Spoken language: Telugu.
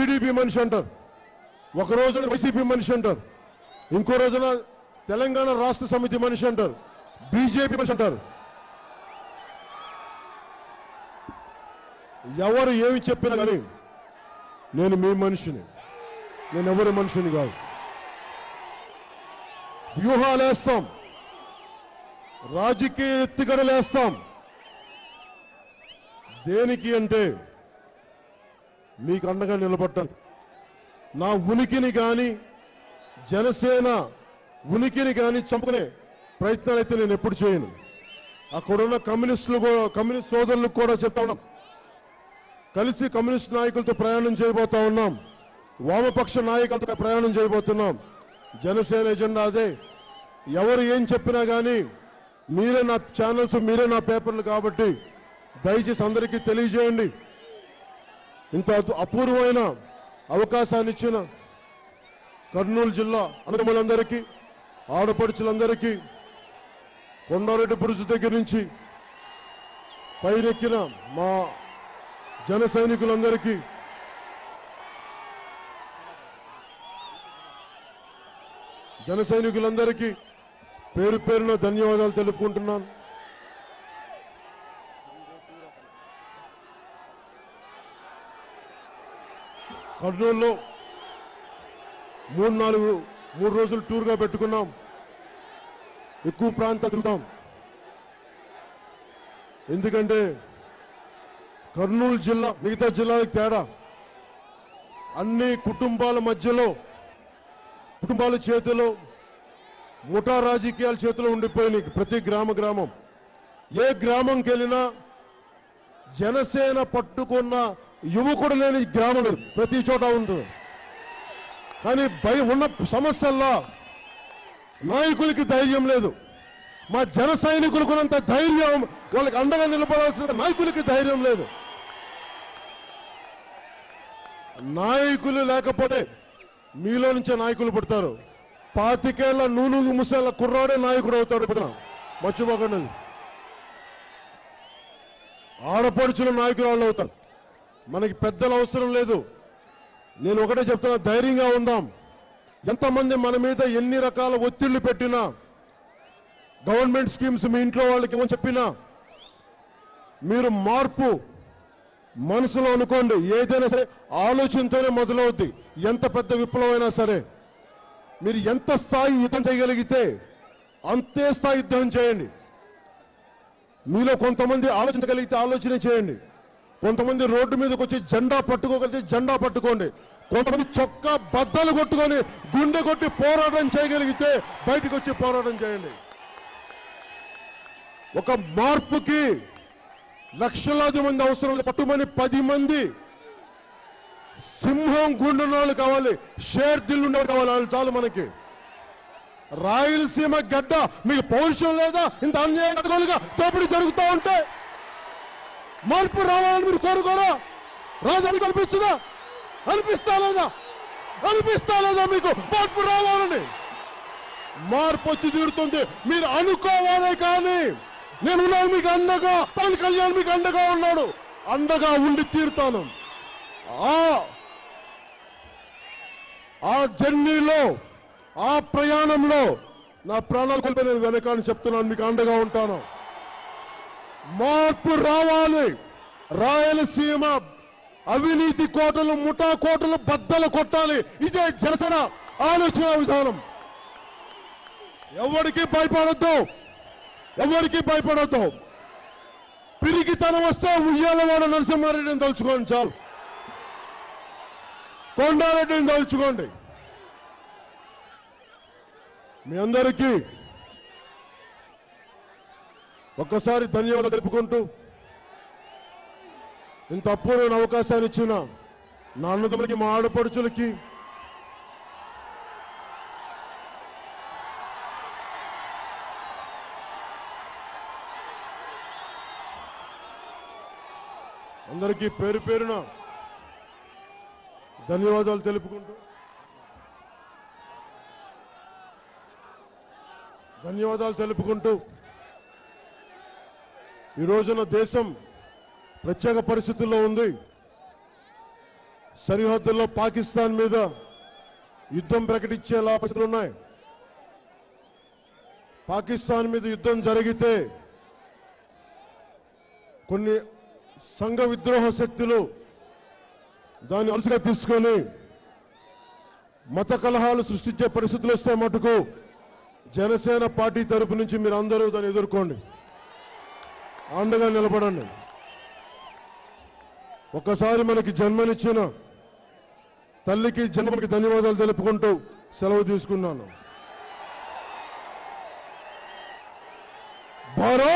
టీడీపీ మనిషి అంటారు, ఒక రోజున వైసీపీ మనిషి అంటారు, ఇంకో రోజున తెలంగాణ రాష్ట్ర సమితి మనిషి అంటారు, బీజేపీ మనిషి అంటారు. ఎవరు ఏమి చెప్పినా కానీ నేను మీ మనిషిని, నేను ఎవరి మనిషిని కాదు. వ్యూహాలేస్తాం, రాజకీయ ఎత్తుగడలేస్తాం. దేనికి అంటే మీకు అండగా నిలబడ్డాను. నా ఉనికిని కానీ జనసేన ఉనికిని కానీ చంపుకునే ప్రయత్నాలు అయితే నేను ఎప్పుడు చేయను. అక్కడున్న కమ్యూనిస్ట్ సోదరులకు కూడా చెప్తా ఉన్నాం, కలిసి కమ్యూనిస్ట్ నాయకులతో ప్రయాణం చేయబోతా ఉన్నాం, వామపక్ష నాయకులతో ప్రయాణం చేయబోతున్నాం. జనసేన ఎజెండా అదే. ఎవరు ఏం చెప్పినా కానీ మీరే నా ఛానల్స్, మీరే నా పేపర్లు కాబట్టి దయచేసి అందరికీ తెలియజేయండి. ఇంత అపూర్వమైన అవకాశాన్ని ఇచ్చిన కర్నూలు జిల్లా అన్నదమ్ములందరికీ, ఆడపడుచులందరికీ, కొండారెడ్డి బురుజు దగ్గర నుంచి పైరెక్కిన మా జన సైనికులందరికీ పేరు పేరున ధన్యవాదాలు తెలుపుకుంటున్నాను. కర్నూలులో 3 రోజులు టూర్గా పెట్టుకున్నాం. ఎక్కువ ప్రాంతం తిరుగుతాం. ఎందుకంటే కర్నూలు జిల్లా మిగతా జిల్లాలకు తేడా, అన్ని కుటుంబాల మధ్యలో, కుటుంబాల చేతిలో, ముఠా రాజకీయాల చేతిలో ఉండిపోయినాయి ప్రతి గ్రామం. ఏ గ్రామంకి వెళ్ళినా జనసేన పట్టుకున్న యువకుడు లేని గ్రామం ప్రతి చోట ఉంటుంది. కానీ ఉన్న సమస్యల్లో నాయకులకి ధైర్యం లేదు. మా జన సైనికులకున్నంత ధైర్యం వాళ్ళకి అండగా నిలబడాల్సిన నాయకులకి ధైర్యం లేదు. నాయకులు లేకపోతే మీలో నుంచే నాయకులు పుడతారు. 25 ఏళ్ల నూనూగు ముసళ్ళ కుర్రాడే నాయకుడు అవుతాడు. మర్చిపోకండి. ఆడపడుచుల నాయకురాళ్ళు అవుతారు. మనకి పెద్దల అవసరం లేదు. నేను ఒకటే చెప్తున్నా, ధైర్యంగా ఉందాం. ఎంతమంది మన మీద ఎన్ని రకాల ఒత్తిళ్లు పెట్టినా, గవర్నమెంట్ స్కీమ్స్ మీ ఇంట్లో వాళ్ళకి ఏమని చెప్పినా, మీరు మార్పు మనసులో అనుకోండి. ఏదైనా సరే ఆలోచనతోనే మొదలవుద్ది. ఎంత పెద్ద విప్లవమైనా సరే మీరు ఎంత స్థాయి యుద్ధం చేయగలిగితే అంతే స్థాయి యుద్ధం చేయండి. మీలో కొంతమంది ఆలోచించగలిగితే ఆలోచన చేయండి. కొంతమంది రోడ్డు మీదకి వచ్చి జెండా పట్టుకోగలిగితే జెండా పట్టుకోండి. కొంతమంది చొక్కా బద్దలు కొట్టుకొని గుండె కొట్టి పోరాటం చేయగలిగితే బయటకు వచ్చి పోరాటం చేయండి. ఒక మార్పుకి లక్షలాది మంది అవసరం లేదు. పట్టుమని 10 మంది సింహం గుండెన్న వాళ్ళు కావాలి, షేర్ దిల్ ఉండేవాళ్ళు కావాలి. వాళ్ళు చాలు మనకి. రాయలసీమ గడ్డ మీకు పౌరుషం లేదా? ఇంత అన్యాయంగా దోపిడీ జరుగుతూ ఉంటే మార్పు రావాలని మీరు కోరుకోరా? రాజానికి అనిపిస్తుందా? అనిపిస్తా లేదా మీకు మార్పు రావాలని? మార్పు వచ్చి తీరుతుంది. మీరు అనుకోవాలే కానీ నేనున్నాను మీకు అండగా. పవన్ కళ్యాణ్ మీకు అండగా ఉన్నాడు. అండగా ఉండి తీరుతాను. ఆ జర్నీలో, ఆ ప్రయాణంలో నా ప్రాణాలు కోల్పోయి నేను వెనకాలని చెప్తున్నాను. మీకు అండగా ఉంటాను. మార్పు రావాలి. రాయలసీమ అవినీతి కోటలు, ముఠా కోటలు బద్దలు కొట్టాలి. ఇదే జనసేన ఆలోచన విధానం. ఎవరికి భయపడద్దు. పిరికితనం వస్తే ఉయ్యాలవాడ నరసింహారెడ్డిని తలుచుకోండి చాలు. కొండారెడ్డిని తలుచుకోండి. మీ అందరికీ ఒక్కసారి ధన్యవాదాలు తెలుపుకుంటూ, ఇంత అపూర్వమైన అవకాశాన్ని ఇచ్చిన నా అన్నదమ్ములకి, మా ఆడపడుచులకి, అందరికీ పేరు పేరున ధన్యవాదాలు తెలుపుకుంటూ ఈ రోజున దేశం ప్రత్యేక పరిస్థితుల్లో ఉంది. సరిహద్దుల్లో పాకిస్తాన్ మీద యుద్ధం ప్రకటించేలా పరిస్థితులు ఉన్నాయి. పాకిస్తాన్ మీద యుద్ధం జరిగితే కొన్ని సంఘ విద్రోహ శక్తులు దాన్ని అలసిగా తీసుకొని మత కలహాలు సృష్టించే పరిస్థితులు వస్తే మటుకు జనసేన పార్టీ తరపు నుంచి మీరు అందరూ దాన్ని ఎదుర్కోండి, అండగా నిలబడండి. ఒకసారి మనకి జన్మనిచ్చిన తల్లికి జన్మకి ధన్యవాదాలు తెలుపుకుంటూ సెలవు తీసుకున్నాను. భారత్